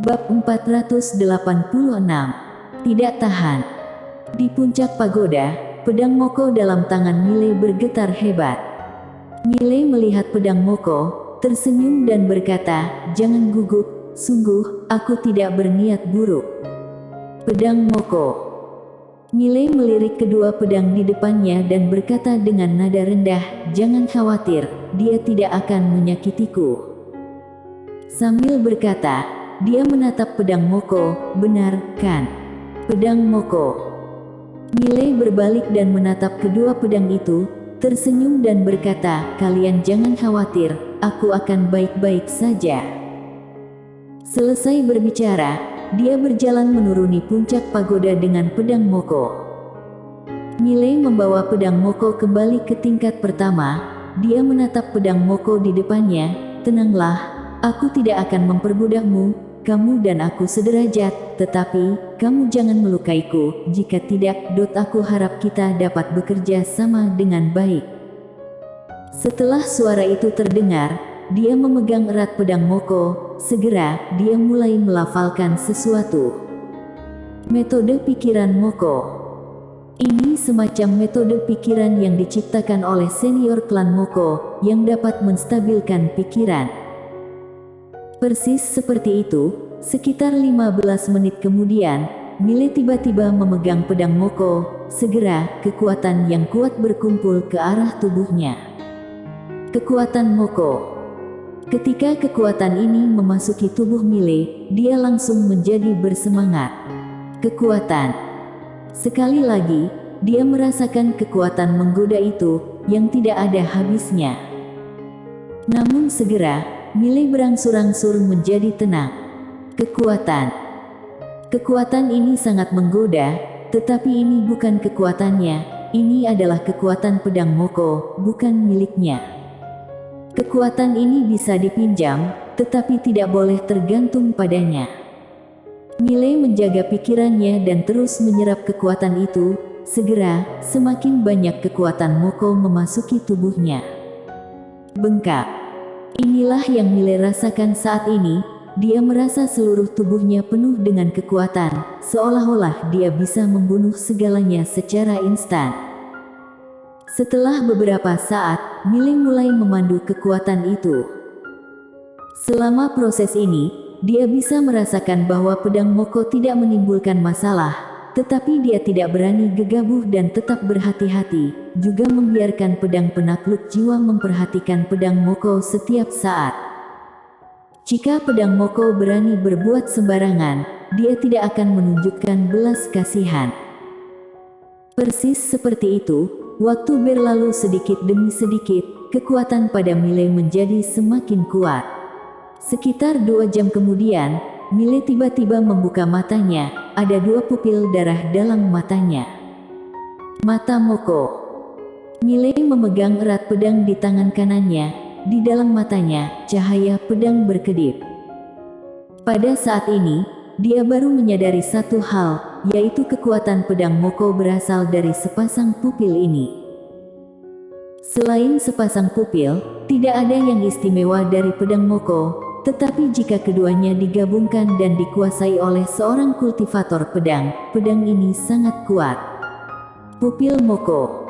Bab 486. Tidak tahan. Di puncak pagoda, pedang Moko dalam tangan Mile bergetar hebat. Mile melihat pedang Moko, tersenyum dan berkata, "Jangan gugup, sungguh, aku tidak berniat buruk." Pedang Moko. Mile melirik kedua pedang di depannya dan berkata dengan nada rendah, "Jangan khawatir, dia tidak akan menyakitiku." Sambil berkata, dia menatap pedang Moko. "Benar, kan? Pedang Moko." Mile berbalik dan menatap kedua pedang itu, tersenyum dan berkata, "Kalian jangan khawatir, aku akan baik-baik saja." Selesai berbicara, dia berjalan menuruni puncak pagoda dengan pedang Moko. Mile membawa pedang Moko kembali ke tingkat pertama. Dia menatap pedang Moko di depannya. "Tenanglah, aku tidak akan memperbudakmu. Kamu dan aku sederajat, tetapi kamu jangan melukaiku. Jika tidak, aku harap kita dapat bekerja sama dengan baik." Setelah suara itu terdengar, dia memegang erat pedang Moko. Segera, dia mulai melafalkan sesuatu. Metode pikiran Moko. Ini semacam metode pikiran yang diciptakan oleh senior klan Moko, yang dapat menstabilkan pikiran. Persis seperti itu, sekitar 15 menit kemudian, Mile tiba-tiba memegang pedang Moko. Segera, kekuatan yang kuat berkumpul ke arah tubuhnya. Kekuatan Moko. Ketika kekuatan ini memasuki tubuh Mile, dia langsung menjadi bersemangat. Kekuatan. Sekali lagi, dia merasakan kekuatan menggoda itu, yang tidak ada habisnya. Namun segera, Mile berangsur-angsur menjadi tenang. Kekuatan. Kekuatan ini sangat menggoda, tetapi ini bukan kekuatannya. Ini adalah kekuatan pedang Moko, bukan miliknya. Kekuatan ini bisa dipinjam, tetapi tidak boleh tergantung padanya. Mile menjaga pikirannya dan terus menyerap kekuatan itu. Segera, semakin banyak kekuatan Moko memasuki tubuhnya. Bengkak. Inilah yang Mile rasakan saat ini. Dia merasa seluruh tubuhnya penuh dengan kekuatan, seolah-olah dia bisa membunuh segalanya secara instan. Setelah beberapa saat, Mile mulai memandu kekuatan itu. Selama proses ini, dia bisa merasakan bahwa pedang Moko tidak menimbulkan masalah, tetapi dia tidak berani gegabah dan tetap berhati-hati, juga membiarkan pedang penakluk jiwa memperhatikan pedang Moko setiap saat. Jika pedang Moko berani berbuat sembarangan, dia tidak akan menunjukkan belas kasihan. Persis seperti itu, waktu berlalu sedikit demi sedikit, kekuatan pada Mile menjadi semakin kuat. Sekitar 2 jam kemudian, Mile tiba-tiba membuka matanya. Ada 2 pupil darah dalam matanya. Mata Moko. Mile memegang erat pedang di tangan kanannya. Di dalam matanya, cahaya pedang berkedip. Pada saat ini, dia baru menyadari satu hal, yaitu kekuatan pedang Moko berasal dari sepasang pupil ini. Selain sepasang pupil, tidak ada yang istimewa dari pedang Moko. Tetapi jika keduanya digabungkan dan dikuasai oleh seorang kultivator pedang, pedang ini sangat kuat. Pupil Moko.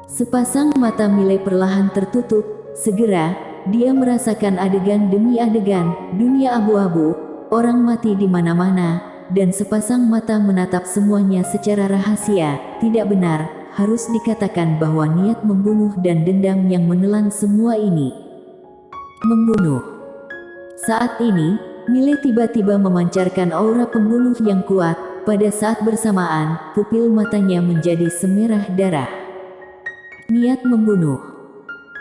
Sepasang mata Mile perlahan tertutup. Segera, dia merasakan adegan demi adegan, dunia abu-abu, orang mati di mana-mana, dan sepasang mata menatap semuanya secara rahasia. Tidak benar, harus dikatakan bahwa niat membunuh dan dendam yang menelan semua ini. Membunuh. Saat ini, Mile tiba-tiba memancarkan aura pembunuh yang kuat. Pada saat bersamaan, pupil matanya menjadi semerah darah. Niat membunuh.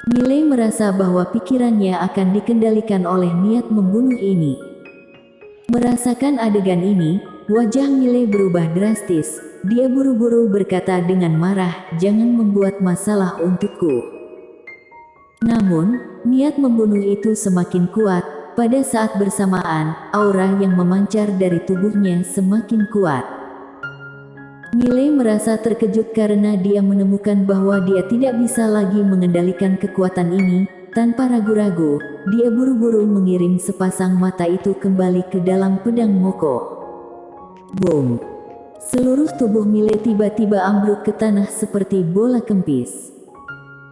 Mile merasa bahwa pikirannya akan dikendalikan oleh niat membunuh ini. Merasakan adegan ini, wajah Mile berubah drastis. Dia buru-buru berkata dengan marah, "Jangan membuat masalah untukku." Namun, niat membunuh itu semakin kuat. Pada saat bersamaan, aura yang memancar dari tubuhnya semakin kuat. Mile merasa terkejut karena dia menemukan bahwa dia tidak bisa lagi mengendalikan kekuatan ini. tanpa ragu-ragu, dia buru-buru mengirim sepasang mata itu kembali ke dalam pedang Moko. Boom! Seluruh tubuh Mile tiba-tiba ambruk ke tanah seperti bola kempis.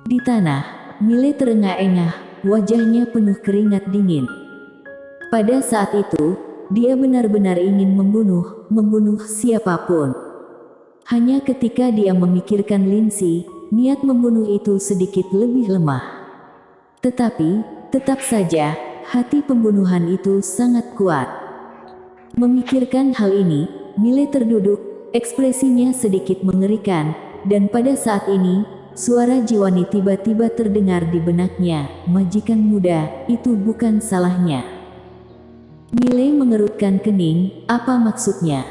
Di tanah, Mile terengah-engah, wajahnya penuh keringat dingin. Pada saat itu, dia benar-benar ingin membunuh siapapun. Hanya ketika dia memikirkan Lindsay, niat membunuh itu sedikit lebih lemah. Tetapi, tetap saja, hati pembunuhan itu sangat kuat. Memikirkan hal ini, Mile terduduk, ekspresinya sedikit mengerikan, dan pada saat ini, suara Jiwani tiba-tiba terdengar di benaknya, majikan muda, itu bukan salahnya. Mile mengerutkan kening, apa maksudnya?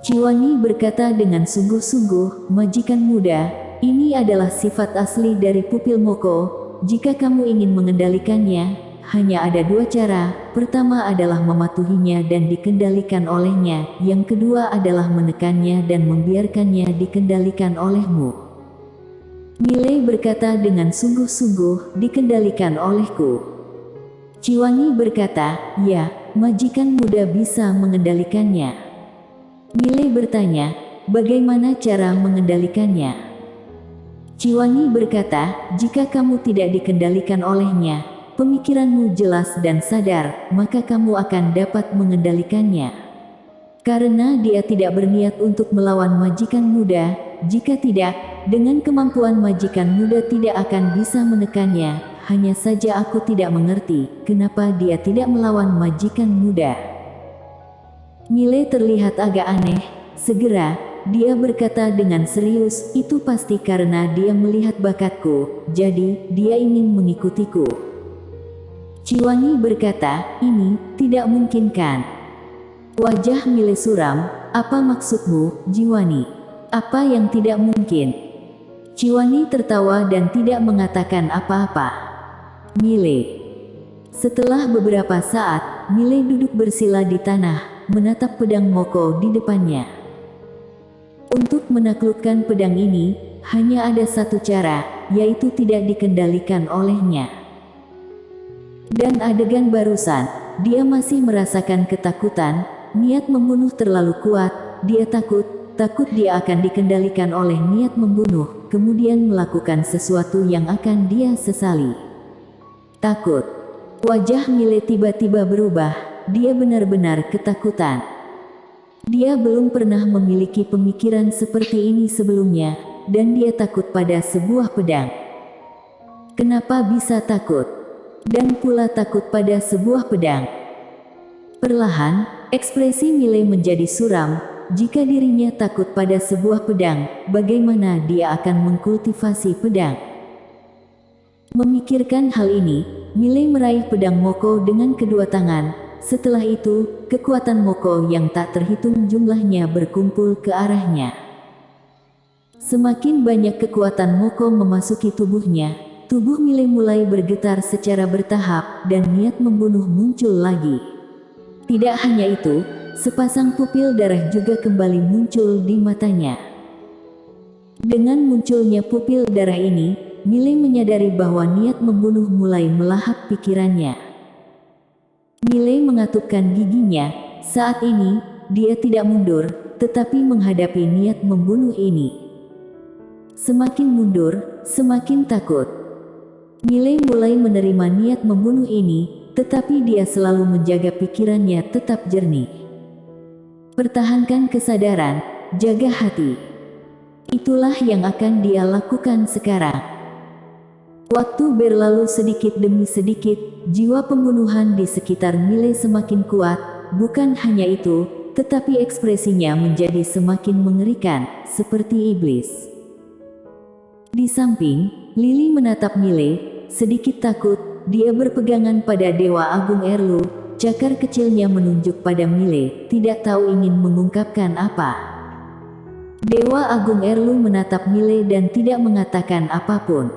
Jiwani berkata dengan sungguh-sungguh, majikan muda, ini adalah sifat asli dari pupil Moko, jika kamu ingin mengendalikannya, hanya ada dua cara, pertama adalah mematuhinya dan dikendalikan olehnya, yang kedua adalah menekannya dan membiarkannya dikendalikan olehmu. Mile berkata dengan sungguh-sungguh, dikendalikan olehku. Jiwani berkata, ya, majikan muda bisa mengendalikannya. Mile bertanya, bagaimana cara mengendalikannya? Jiwani berkata, jika kamu tidak dikendalikan olehnya, pemikiranmu jelas dan sadar, maka kamu akan dapat mengendalikannya. Karena dia tidak berniat untuk melawan majikan muda, jika tidak, dengan kemampuan majikan muda tidak akan bisa menekannya. Hanya saja aku tidak mengerti, kenapa dia tidak melawan majikan muda. Mile terlihat agak aneh. Segera, dia berkata dengan serius, itu pasti karena dia melihat bakatku, jadi dia ingin mengikutiku. Jiwani berkata, ini tidak mungkin kan? Wajah Mile suram, apa maksudmu, Jiwani? Apa yang tidak mungkin? Jiwani tertawa dan tidak mengatakan apa-apa. Mile. Setelah beberapa saat, Mile duduk bersila di tanah, menatap pedang Moko di depannya. Untuk menaklukkan pedang ini, hanya ada satu cara, yaitu tidak dikendalikan olehnya. Dan adegan barusan, dia masih merasakan ketakutan, niat membunuh terlalu kuat, dia takut dia akan dikendalikan oleh niat membunuh, kemudian melakukan sesuatu yang akan dia sesali. Takut. Wajah Mile tiba-tiba berubah, dia benar-benar ketakutan. Dia belum pernah memiliki pemikiran seperti ini sebelumnya, dan dia takut pada sebuah pedang. Kenapa bisa takut? Dan pula takut pada sebuah pedang. Perlahan, ekspresi Mile menjadi suram, jika dirinya takut pada sebuah pedang, bagaimana dia akan mengkultivasi pedang? Memikirkan hal ini, Mile meraih pedang Moko dengan kedua tangan. Setelah itu, kekuatan Moko yang tak terhitung jumlahnya berkumpul ke arahnya. Semakin banyak kekuatan Moko memasuki tubuhnya, tubuh Mile mulai bergetar secara bertahap, dan niat membunuh muncul lagi. Tidak hanya itu, sepasang pupil darah juga kembali muncul di matanya. Dengan munculnya pupil darah ini, Mile menyadari bahwa niat membunuh mulai melahap pikirannya. Mile mengatupkan giginya, saat ini, dia tidak mundur, tetapi menghadapi niat membunuh ini. Semakin mundur, semakin takut. Mile mulai menerima niat membunuh ini, tetapi dia selalu menjaga pikirannya tetap jernih. Pertahankan kesadaran, jaga hati. Itulah yang akan dia lakukan sekarang. Waktu berlalu sedikit demi sedikit, jiwa pembunuhan di sekitar Mile semakin kuat, bukan hanya itu, tetapi ekspresinya menjadi semakin mengerikan, seperti iblis. Di samping, Lily menatap Mile, sedikit takut, dia berpegangan pada Dewa Agung Erlu, cakar kecilnya menunjuk pada Mile, tidak tahu ingin mengungkapkan apa. Dewa Agung Erlu menatap Mile dan tidak mengatakan apapun.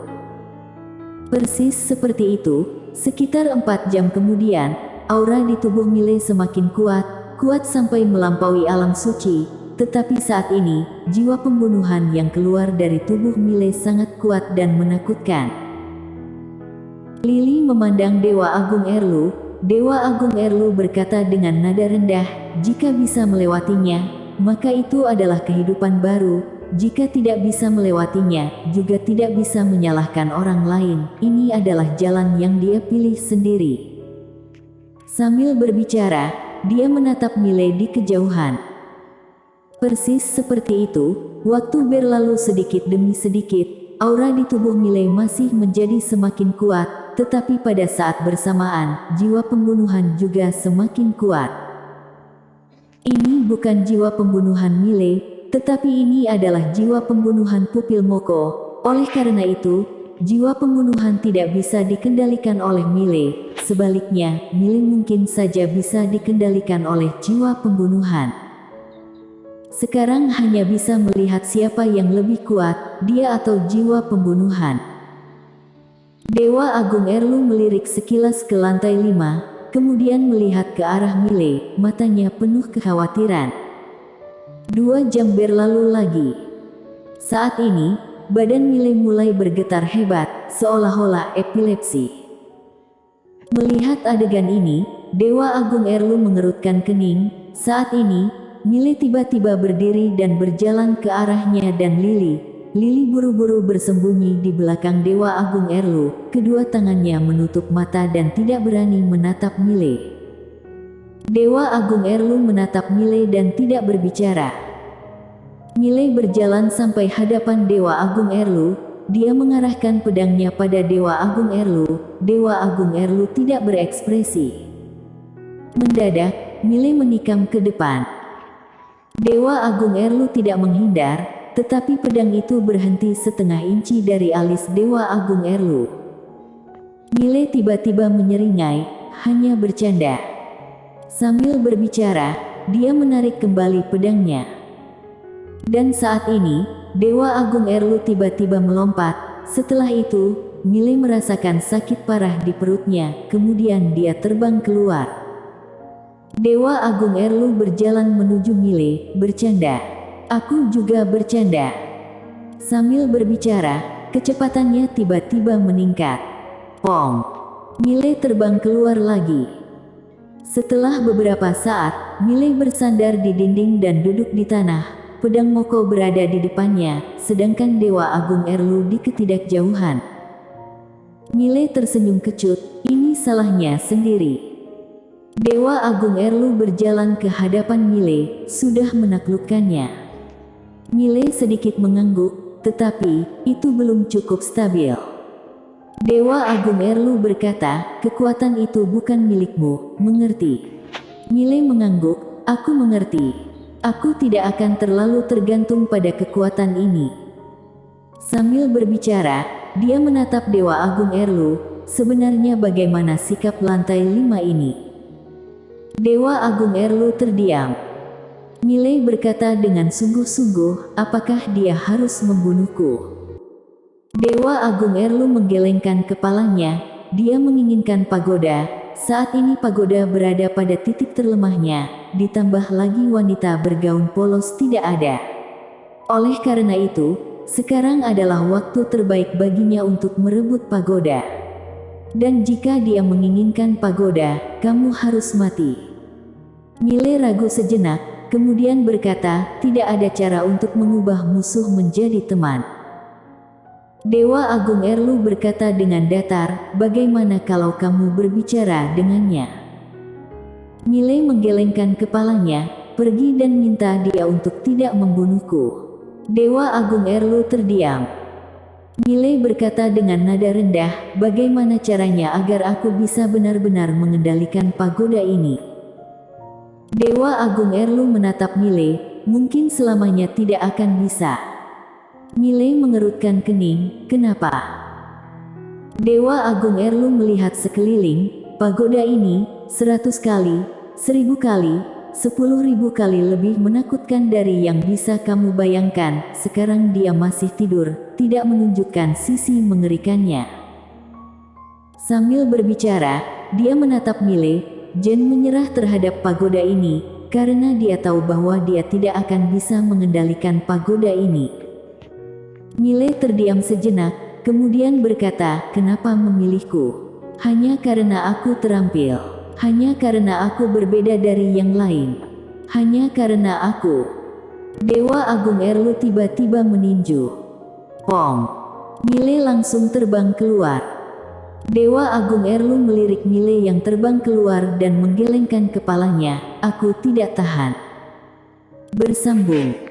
Persis seperti itu, sekitar 4 jam kemudian, aura di tubuh Mile semakin kuat sampai melampaui alam suci, tetapi saat ini, jiwa pembunuhan yang keluar dari tubuh Mile sangat kuat dan menakutkan. memandang Dewa Agung Erlu. Dewa Agung Erlu berkata dengan nada rendah, jika bisa melewatinya, maka itu adalah kehidupan baru. Jika tidak bisa melewatinya, juga tidak bisa menyalahkan orang lain. Ini adalah jalan yang dia pilih sendiri. Sambil berbicara, dia menatap Miley di kejauhan. Persis seperti itu, waktu berlalu sedikit demi sedikit, aura di tubuh Miley masih menjadi semakin kuat, tetapi pada saat bersamaan, jiwa pembunuhan juga semakin kuat. Ini bukan jiwa pembunuhan Miley, tetapi ini adalah jiwa pembunuhan pupil Moko. Oleh karena itu, jiwa pembunuhan tidak bisa dikendalikan oleh Miley. Sebaliknya, Miley mungkin saja bisa dikendalikan oleh jiwa pembunuhan. Sekarang hanya bisa melihat siapa yang lebih kuat, dia atau jiwa pembunuhan. Dewa Agung Erlu melirik sekilas ke lantai 5, kemudian melihat ke arah Miley, matanya penuh kekhawatiran. 2 jam berlalu lagi. Saat ini, badan Miley mulai bergetar hebat, seolah-olah epilepsi. Melihat adegan ini, Dewa Agung Erlu mengerutkan kening. Saat ini, Miley tiba-tiba berdiri dan berjalan ke arahnya dan Lily buru-buru bersembunyi di belakang Dewa Agung Erlu. Kedua tangannya menutup mata dan tidak berani menatap Miley. Dewa Agung Erlu menatap Miley dan tidak berbicara. Miley berjalan sampai hadapan Dewa Agung Erlu. Dia mengarahkan pedangnya pada Dewa Agung Erlu. Dewa Agung Erlu tidak berekspresi. Mendadak, Miley menikam ke depan. Dewa Agung Erlu tidak menghindar, tetapi pedang itu berhenti setengah inci dari alis Dewa Agung Erlu. Miley tiba-tiba menyeringai, hanya bercanda. Sambil berbicara, dia menarik kembali pedangnya. Dan saat ini, Dewa Agung Erlu tiba-tiba melompat. Setelah itu, Miley merasakan sakit parah di perutnya, kemudian dia terbang keluar. Dewa Agung Erlu berjalan menuju Miley, bercanda. Aku juga bercanda. Sambil berbicara, kecepatannya tiba-tiba meningkat. Pong! Miley terbang keluar lagi. Setelah beberapa saat, Miley bersandar di dinding dan duduk di tanah. Pedang Moko berada di depannya, sedangkan Dewa Agung Erlu di ketidakjauhan. Miley tersenyum kecut, ini salahnya sendiri. Dewa Agung Erlu berjalan ke hadapan Miley, sudah menaklukkannya. Miley sedikit mengangguk, tetapi itu belum cukup stabil. Dewa Agung Erlu berkata, kekuatan itu bukan milikmu, mengerti? Miley mengangguk, aku mengerti. Aku tidak akan terlalu tergantung pada kekuatan ini. Sambil berbicara, dia menatap Dewa Agung Erlu, sebenarnya bagaimana sikap lantai 5 ini? Dewa Agung Erlu terdiam. Miley berkata dengan sungguh-sungguh, apakah dia harus membunuhku? Dewa Agung Erlu menggelengkan kepalanya, dia menginginkan pagoda. Saat ini pagoda berada pada titik terlemahnya, ditambah lagi wanita bergaun polos tidak ada. Oleh karena itu, sekarang adalah waktu terbaik baginya untuk merebut pagoda. Dan jika dia menginginkan pagoda, kamu harus mati. Miley ragu sejenak, kemudian berkata, tidak ada cara untuk mengubah musuh menjadi teman. Dewa Agung Erlu berkata dengan datar, bagaimana kalau kamu berbicara dengannya? Miley menggelengkan kepalanya, pergi dan minta dia untuk tidak membunuhku. Dewa Agung Erlu terdiam. Miley berkata dengan nada rendah, bagaimana caranya agar aku bisa benar-benar mengendalikan pagoda ini? Dewa Agung Erlu menatap Miley, mungkin selamanya tidak akan bisa. Miley mengerutkan kening, kenapa? Dewa Agung Erlu melihat sekeliling, pagoda ini, 100 kali, 1000 kali, 10.000 kali lebih menakutkan dari yang bisa kamu bayangkan. Sekarang dia masih tidur, tidak menunjukkan sisi mengerikannya. Sambil berbicara, dia menatap Miley, Jen menyerah terhadap pagoda ini, karena dia tahu bahwa dia tidak akan bisa mengendalikan pagoda ini. Miley terdiam sejenak, kemudian berkata, kenapa memilihku? Hanya karena aku terampil. Hanya karena aku berbeda dari yang lain. Hanya karena aku. Dewa Agung Erlu tiba-tiba meninju. Pong. Mile langsung terbang keluar. Dewa Agung Erlu melirik Mile yang terbang keluar dan menggelengkan kepalanya. Aku tidak tahan. Bersambung.